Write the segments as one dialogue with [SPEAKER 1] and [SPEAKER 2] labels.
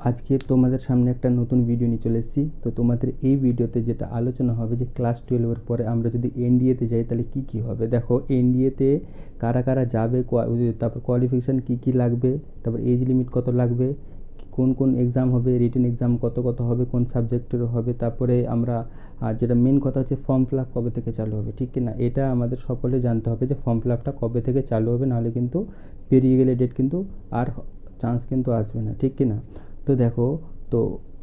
[SPEAKER 1] আজকে তোমাদের সামনে একটা নতুন ভিডিও নিয়ে চলে এসেছি। তো তোমাদের এই ভিডিওতে যেটা আলোচনা হবে যে ক্লাস 12 এর পরে আমরা যদি এনডিএতে যাই তাহলে কি হবে। দেখো এনডিএতে কারা কারা যাবে, তারপর কোয়ালিফিকেশান কি লাগবে, তারপর এজ লিমিট কত লাগবে, কোন কোন এক্সাম হবে, রিটেন এক্সাম কত হবে, কোন সাবজেক্টের হবে, তারপরে আমরা আর যেটা মেন কথা হচ্ছে ফর্ম ফিল আপ কবে থেকে চালু হবে, ঠিক কি না। এটা আমাদের সকলে জানতে হবে যে ফর্ম ফিল আপটা কবে থেকে চালু হবে, নাহলে কিন্তু পেরিয়ে গেলে ডেট কিন্তু আর চান্স কিন্তু আসবে না, ঠিক কি না। তো দেখো, তো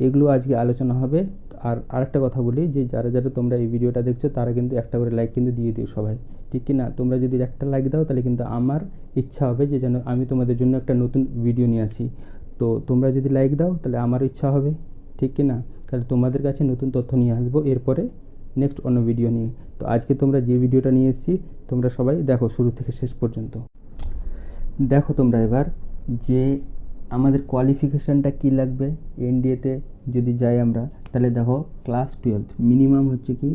[SPEAKER 1] এগুলো আজকে আলোচনা হবে। আর আরেকটা কথা বলি যে যারা যারা তোমরা এই ভিডিওটা দেখছো তারা কিন্তু একটা করে লাইক কিন্তু দিয়ে দিও সবাই, ঠিক কি না। তোমরা যদি একটা লাইক দাও তাহলে কিন্তু আমার ইচ্ছা হবে যে যেন আমি তোমাদের জন্য একটা নতুন ভিডিও নিয়ে আসি। তো তোমরা যদি লাইক দাও তাহলে আমার ইচ্ছা হবে, ঠিক কি না। তাহলে তোমাদের কাছে নতুন তথ্য নিয়ে আসবো এরপরে নেক্সট অন্য ভিডিও নিয়ে। তো আজকে তোমরা যে ভিডিওটা নিয়ে এসেছি তোমরা সবাই দেখো শুরু থেকে শেষ পর্যন্ত। দেখো তোমরা এবার যে আমাদের কোয়ালিফিকেশানটা কী লাগবে এনডিএতে যদি যাই আমরা, তাহলে দেখো ক্লাস 12 মিনিমাম হচ্ছে কি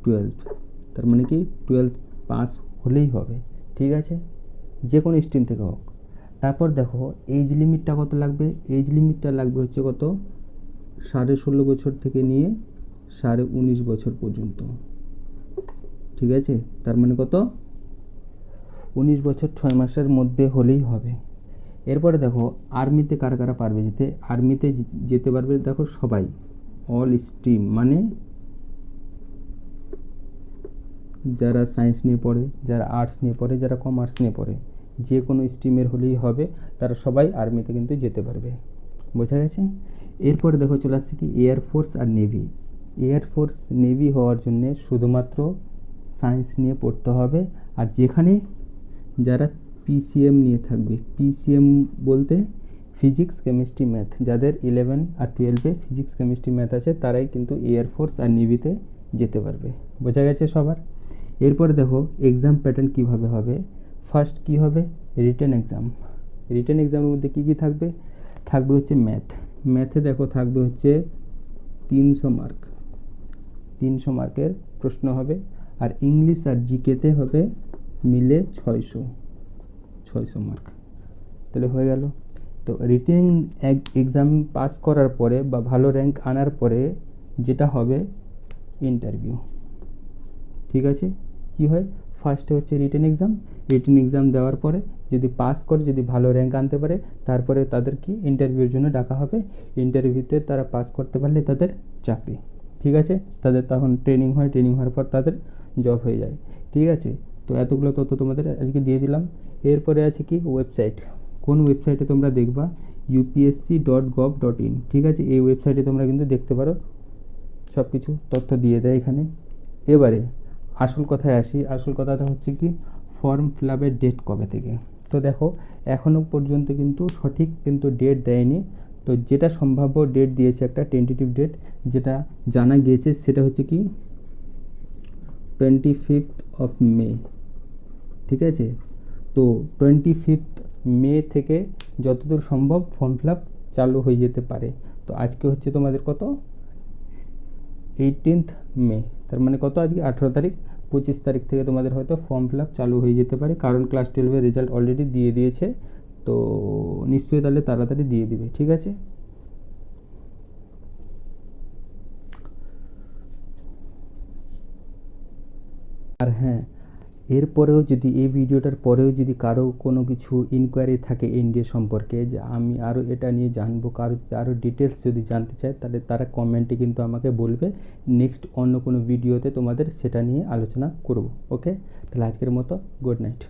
[SPEAKER 1] 12, তার মানে কি 12 পাস হলেই হবে, ঠিক আছে, যে কোনো স্ট্রিম থেকে হোক। তারপর দেখো এজ লিমিটটা কত লাগবে, এজ লিমিটটা লাগবে হচ্ছে কত 16.5 বছর থেকে নিয়ে 19.5 বছর পর্যন্ত, ঠিক আছে। তার মানে কত 19 বছর 6 মাসের মধ্যে হলেই হবে। এরপরে দেখো আর্মিতে কারা কারা পারবে যেতে, আর্মিতে যেতে পারবে দেখো সবাই, অল স্ট্রিম, মানে যারা সায়েন্স নিয়ে পড়ে, যারা আর্টস নিয়ে পড়ে, যারা কমার্স নিয়ে পড়ে, যে কোনো স্ট্রিমের হলেই হবে, তারা সবাই আর্মিতে কিন্তু যেতে পারবে, বোঝা গেছে। এরপরে দেখো চলে আসছে কি এয়ারফোর্স আর নেভি। এয়ারফোর্স নেভি হওয়ার জন্যে শুধুমাত্র সায়েন্স নিয়ে পড়তে হবে। আর যেখানে যারা পিসিএম নিয়ে থাকবে, পিসিএম বলতে ফিজিক্স কেমিস্ট্রি ম্যাথ, যাদের 11 আর 12-এ ফিজিক্স কেমিস্ট্রি ম্যাথ আছে তারাই কিন্তু এয়ারফোর্স আর নেভিতে যেতে পারবে, বোঝা গেছে সবার। এরপরে দেখো এক্সাম প্যাটার্ন কীভাবে হবে। ফার্স্ট কী হবে, রিটেন এক্সাম। রিটেন এক্সামের মধ্যে কী থাকবে, থাকবে হচ্ছে ম্যাথে দেখো থাকবে হচ্ছে 300 মার্ক, 300 মার্কের প্রশ্ন হবে। আর ইংলিশ আর জিকেতে হবে মিলে 600 মার্ক, তাহলে হয়ে গেল। তো রিটেন এক্সাম পাস করার পরে বা ভালো র্যাঙ্ক আনার পরে যেটা হবে ইন্টারভিউ, ঠিক আছে। কি হয়, ফার্স্টে হচ্ছে রিটেন এক্সাম দেওয়ার পরে যদি পাস করে, যদি ভালো র্যাঙ্ক আনতে পারে, তারপরে তাদের কি ইন্টারভিউর জন্য ডাকা হবে। ইন্টারভিউতে তারা পাস করতে পারলে তাদের চাকরি, ঠিক আছে। তাদের তখন ট্রেনিং হয়, ট্রেনিং হওয়ার পর তাদের জব হয়ে যায়, ঠিক আছে। তো এতগুলো তথ্য তোমাদের আজকে দিয়ে দিলাম। এরপরে আছে কি ওয়েবসাইট, কোন ওয়েবসাইটে তোমরা দেখবা upsc.gov.in, ঠিক আছে। এই ওয়েবসাইটে তোমরা কিন্তু দেখতে পারো, সব কিছু তথ্য দিয়ে দেয় এখানে। এবারে আসল কথায় আসি, আসল কথাটা হচ্ছে কি ফর্ম ফিল আপের ডেট কবে থেকে। তো দেখো এখনও পর্যন্ত কিন্তু সঠিক কিন্তু ডেট দেয়নি। তো যেটা সম্ভাব্য ডেট দিয়েছে একটা টেন্টেটিভ ডেট, যেটা জানা গিয়েছে সেটা হচ্ছে কি 25 মে, ঠিক আছে। তো 25 মে থেকে যতদূর সম্ভব ফর্ম ফিল আপ চালু হয়ে যেতে পারে। তো আজকে হচ্ছে তোমাদের কত 18 মে, তার মানে কত আজকে 18 তারিখ, 25 তারিখ থেকে তোমাদের হয়তো ফর্ম ফিল আপ চালু হয়ে যেতে পারে, কারণ ক্লাস 12-এর রেজাল্ট অলরেডি দিয়ে দিয়েছে। তো নিশ্চয়ই তাহলে তাড়াতাড়ি দিয়ে দিবে, ঠিক আছে। আর হ্যাঁ, এরপরেও যদি এই ভিডিওটার পরেও যদি কারো কোনো কিছু ইনকোয়ারি থাকে এনডিএ সম্পর্কে, যে আমি আরও এটা নিয়ে জানবো, কারো আরও ডিটেলস যদি জানতে চায়, তাহলে তারা কমেন্টে কিন্তু আমাকে বলবে, নেক্সট অন্য কোনো ভিডিওতে তোমাদের সেটা নিয়ে আলোচনা করব। ওকে, তাহলে আজকের মতো গুড নাইট।